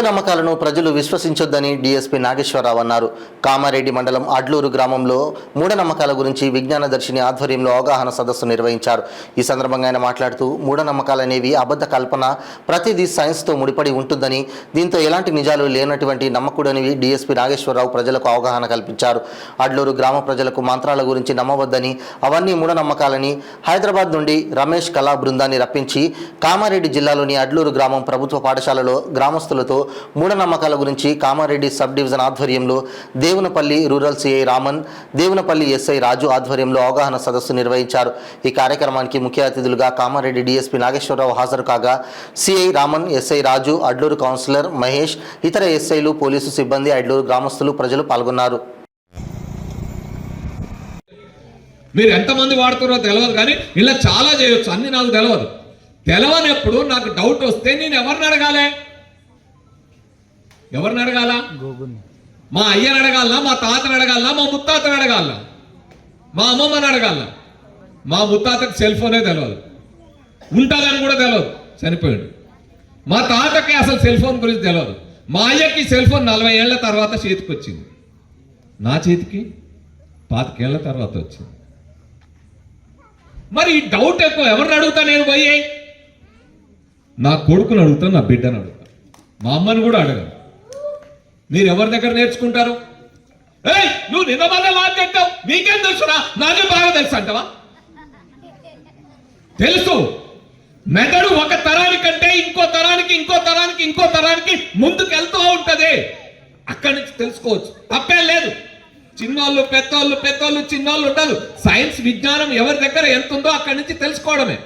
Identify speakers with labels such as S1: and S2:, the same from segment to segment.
S1: మూఢనమ్మకాలను ప్రజలు విశ్వసించొద్దని డీఎస్పీ నాగేశ్వరరావు అన్నారు. కామారెడ్డి మండలం అడ్లూరు గ్రామంలో మూఢనమ్మకాల గురించి విజ్ఞానదర్శిని ఆధ్వర్యంలో అవగాహన సదస్సు నిర్వహించారు. ఈ సందర్భంగా ఆయన మాట్లాడుతూ మూఢనమ్మకాలనేవి అబద్ధ కల్పన, ప్రతిదీ సైన్స్తో ముడిపడి ఉంటుందని, దీంతో ఎలాంటి నిజాలు లేనటువంటి నమ్మకూడనివి డీఎస్పీ నాగేశ్వరరావు ప్రజలకు అవగాహన కల్పించారు. అడ్లూరు గ్రామ ప్రజలకు మంత్రాల గురించి నమ్మవద్దని, అవన్నీ మూఢనమ్మకాలని హైదరాబాద్ నుండి రమేష్ కళా బృందాన్ని రప్పించి కామారెడ్డి జిల్లాలోని అడ్లూరు గ్రామం ప్రభుత్వ పాఠశాలలో గ్రామస్తులతో మూఢనమ్మకాల గురించి కామారెడ్డి సబ్ డివిజన్ ఆధ్వర్యంలో Devunapalli rural CI Raman, Devunapalli SI Raju ఆధ్వర్యంలో అవగాహన సదస్సు నిర్వహించారు. ఈ కార్యక్రమానికి ముఖ్య అతిథులుగా కామారెడ్డి డీఎస్పీ నాగేశ్వరరావు హాజరు కాగా సిఐ రామన్, ఎస్ఐ రాజు, అడ్లూరు కౌన్సిలర్ మహేష్, ఇతర ఎస్ఐలు, పోలీసు సిబ్బంది, అడ్లూరు గ్రామస్తులు, ప్రజలు పాల్గొన్నారు.
S2: మీరు ఎంతమంది వాడుతారో తెలియదు, కానీ ఇలా చాలా చేయొచ్చు, అన్ని నాకు తెలియదు. తెలవనప్పుడు నాకు డౌట్ వస్తే నేను ఎవరిని అడగాలి? ఎవరిని అడగాల? మా అయ్యని అడగాల, మా తాతని అడగాల, మా ముత్తాతని అడగాల, మా అమ్మమ్మని అడగాల. మా ముత్తాతకి సెల్ ఫోనే తెలియదు, ఉంటుందని కూడా తెలియదు, చనిపోయాడు. మా తాతకి అసలు సెల్ ఫోన్ గురించి తెలియదు. మా అయ్యకి సెల్ ఫోన్ 40 ఏళ్ల తర్వాత చేతికి వచ్చింది, నా చేతికి 25 ఏళ్ల తర్వాత వచ్చింది. మరి ఈ డౌట్ ఎక్కువ ఎవరిని అడుగుతా? నేను పోయి నా కొడుకుని అడుగుతాను, నా బిడ్డను అడుగుతాను, మా అమ్మని కూడా అడగను. మీరు ఎవరి దగ్గర నేర్చుకుంటారు? ఏయ్, నువ్వు నిన్న వల్ల లాజ్ చెప్తావు, నీకేం తెలుసురా? నాకే బాగా తెలుసు అంటావా? తెలుసు. మెదడు ఒక తరానికంటే ఇంకో తరానికి, ఇంకో తరానికి, ఇంకో తరానికి ముందుకు వెళ్తూ ఉంటది. అక్కడి నుంచి తెలుసుకోవచ్చు, తప్పేం లేదు. చిన్నోళ్ళు పెద్దోళ్ళు, పెద్దోళ్ళు చిన్నోళ్ళు ఉండదు. సైన్స్ విజ్ఞానం ఎవరి దగ్గర ఎంత ఉందో అక్కడి నుంచి తెలుసుకోవడమే.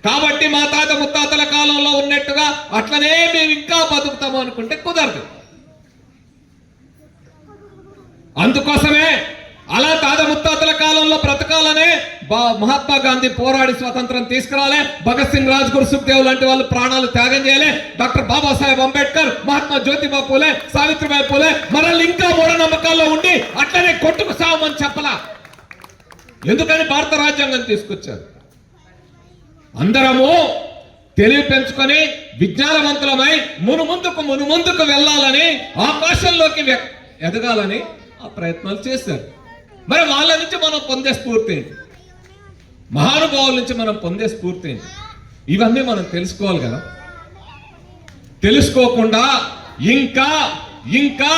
S2: కాబట్టి మా తాత ముత్తాతల కాలంలో ఉన్నట్టుగా అట్లనే మేము ఇంకా బతుకుతాము అనుకుంటే కుదరదు. అందుకోసమే అలా తాత ముత్తాతల కాలంలో బ్రతకాలనే మహాత్మా గాంధీ పోరాడి స్వతంత్రం తీసుకురాలే, భగత్ సింగ్, రాజ్గురు, సుఖ్దేవ్ లాంటి వాళ్ళు ప్రాణాలు త్యాగం చేయలే, డాక్టర్ బాబాసాహెబ్ అంబేద్కర్, మహాత్మా జ్యోతిబా పూలే, సావిత్రిబాయి పూలే మనల్ని ఇంకా మూఢనమ్మకాల్లో ఉండి అట్లనే కొట్టుకు సావమని చెప్పలా. ఎందుకని భారత రాజ్యాంగం తీసుకొచ్చారు? అందరము తెలివి పెంచుకొని విజ్ఞానవంతులమై మునుముందుకు వెళ్ళాలని, ఆకాశంలోకి ఎదగాలని ఆ ప్రయత్నాలు చేశారు. మరి వాళ్ళ నుంచి మనం పొందే స్ఫూర్తి ఏంటి? మహానుభావుల నుంచి మనం పొందే స్ఫూర్తి ఏంటి? ఇవన్నీ మనం తెలుసుకోవాలి కదా. తెలుసుకోకుండా ఇంకా ఇంకా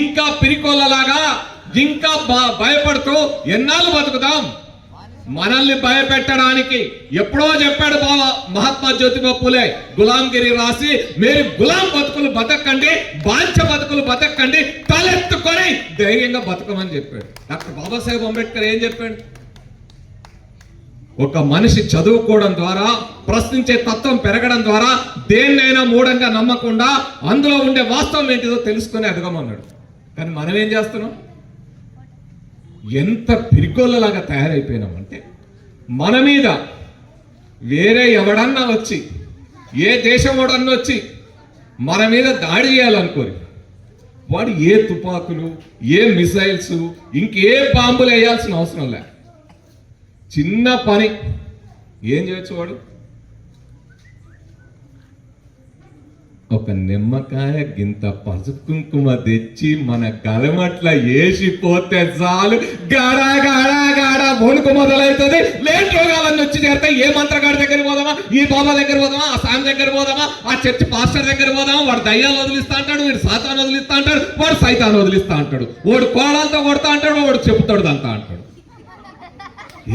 S2: ఇంకా పిరికోళ్ళలాగా ఇంకా భయపడుతూ ఎన్నాళ్ళు బతుకుతాం? మనల్ని భయపెట్టడానికి ఎప్పుడో చెప్పాడు బాబా మహాత్మా జ్యోతిబా పూలే, గులాంగిరి రాసి మీరు గులాం బతుకులు బతకండి, బాంఛ బతుకులు బతకండి, తలెత్తుకొని ధైర్యంగా బతకమని చెప్పాడు. డాక్టర్ బాబాసాహెబ్ అంబేద్కర్ ఏం చెప్పాడు? ఒక మనిషి చదువుకోవడం ద్వారా, ప్రశ్నించే తత్వం పెరగడం ద్వారా దేన్నైనా మూఢంగా నమ్మకుండా అందులో ఉండే వాస్తవం ఏంటిదో తెలుసుకొని ఎదగమన్నాడు. కానీ మనం ఏం చేస్తున్నాం? ఎంత పిరికోళ్ళలాగా తయారైపోయినామంటే, మన మీద వేరే ఎవడన్నా వచ్చి, ఏ దేశం వాడన్నా వచ్చి మన మీద దాడి చేయాలనుకోని వాడు ఏ తుపాకులు, ఏ మిసైల్స్, ఇంకే బాంబులు వేయాల్సిన అవసరం లే. చిన్న పని ఏం చేయొచ్చు వాడు? ఒక నిమ్మకాయ గింత పసుపు కుంకుమ తెచ్చి మన గలమట్ల వేసిపోతే చాలు, గాడా గాడా గాడా వణుకు మొదలవుతుంది. లేని రోగాలన్నీ వచ్చి చేరుతాయి. ఏ మంత్రగాడి దగ్గర పోదామా, ఈ బాబా దగ్గర పోదామా, ఆ సామి దగ్గర పోదామా, ఆ చర్చి పాస్టర్ దగ్గర పోదామా, వాడు దయ్యాలు వదిలిస్తా అంటాడు, వీడు సాతాను వదిలిస్తా అంటాడు, వాడు సైతాన్ని వదిలిస్తా అంటాడు, వాడు కోళాలతో కొడతా అంటాడు, వాడు చెబుతాడు అంతా అంటాడు.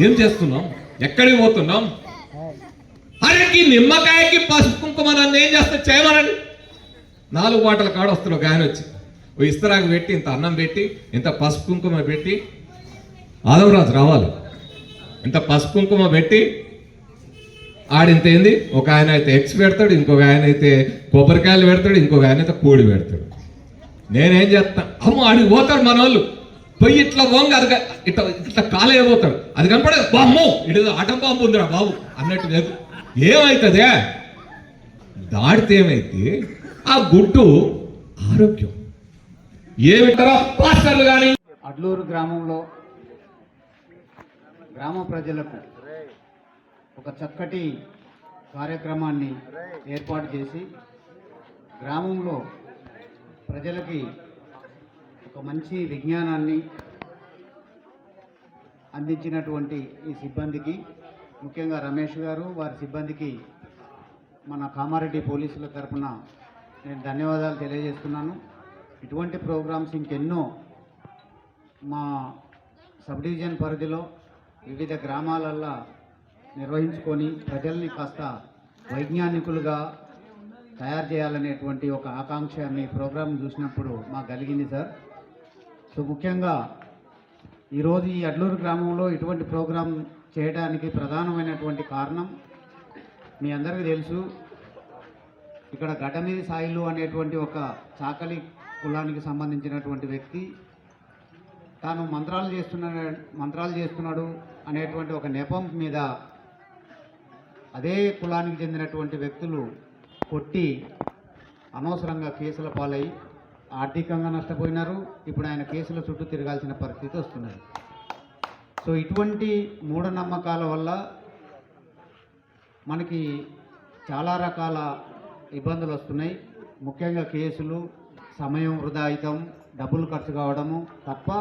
S2: ఏం చేస్తున్నాం? ఎక్కడికి పోతున్నాం? అరే ఈ నిమ్మకాయకి పసుపు కుంకుమ నన్ను ఏం చేస్తా చేయమనండి. 4 బాటల కాడ వస్తున్నాడు ఒక ఆయన వచ్చి, ఓ ఇస్తరాకు పెట్టి, ఇంత అన్నం పెట్టి, ఇంత పసుపు కుంకుమ పెట్టి, ఆదవరాజు రావాలి, ఇంత పసుపు కుంకుమ పెట్టి ఆడింత ఏంది, ఒక ఆయన అయితే ఎగ్స్ పెడతాడు, ఇంకొక ఆయన అయితే కొబ్బరికాయలు పెడతాడు, ఇంకొక ఆయన అయితే కోడి పెడతాడు. నేనేం చేస్తా? అమ్మ ఆడికి పోతాడు మన వాళ్ళు, పోయి ఇట్లా పోంగ అది ఇట్లా ఇట్లా కాలేయబోతాడు, అది కనపడదు, బామ్మో ఇటు ఆటం బాంబు ఉందిరా బాబు అన్నట్టు లేదు. ఏమవుతుంది? దాడితే ఏమైతే ఆ గుడ్డు ఆరోగ్యం. ఏమిటారా పాస్టర్లు కానీ
S3: అడ్లూరు గ్రామంలో గ్రామ ప్రజలకు ఒక చక్కటి కార్యక్రమాన్ని ఏర్పాటు చేసి గ్రామంలో ప్రజలకి ఒక మంచి విజ్ఞానాన్ని అందించినటువంటి ఈ సిబ్బందికి, ముఖ్యంగా రమేష్ గారు వారి సిబ్బందికి మన కామారెడ్డి పోలీసుల తరఫున నేను ధన్యవాదాలు తెలియజేస్తున్నాను. ఇటువంటి ప్రోగ్రామ్స్ ఇంకెన్నో మా సబ్ డివిజన్ పరిధిలో వివిధ గ్రామాలల్లో నిర్వహించుకొని ప్రజల్ని కాస్త వైజ్ఞానికులుగా తయారు చేయాలనేటువంటి ఒక ఆకాంక్ష మీ ప్రోగ్రాం చూసినప్పుడు మాకు కలిగింది సార్. సో ముఖ్యంగా ఈరోజు ఈ అడ్లూరు గ్రామంలో ఇటువంటి ప్రోగ్రాం చేయడానికి ప్రధానమైనటువంటి కారణం మీ అందరికీ తెలుసు. ఇక్కడ గడ్డమీది సాయిలు అనేటువంటి ఒక చాకలి కులానికి సంబంధించినటువంటి వ్యక్తి తాను మంత్రాలు చేస్తున్నాడు అనేటువంటి ఒక నెపం మీద అదే కులానికి చెందినటువంటి వ్యక్తులు కొట్టి అనవసరంగా కేసుల పాలై ఆర్థికంగా నష్టపోయినారు. ఇప్పుడు ఆయన కేసుల చుట్టూ తిరగాల్సిన పరిస్థితి వస్తున్నది. సో ఇటువంటి మూఢనమ్మకాల వల్ల మనకి చాలా రకాల ఇబ్బందులు వస్తున్నాయి. ముఖ్యంగా కేసులు, సమయం వృధాయితం, డబ్బులు ఖర్చు కావడము తప్ప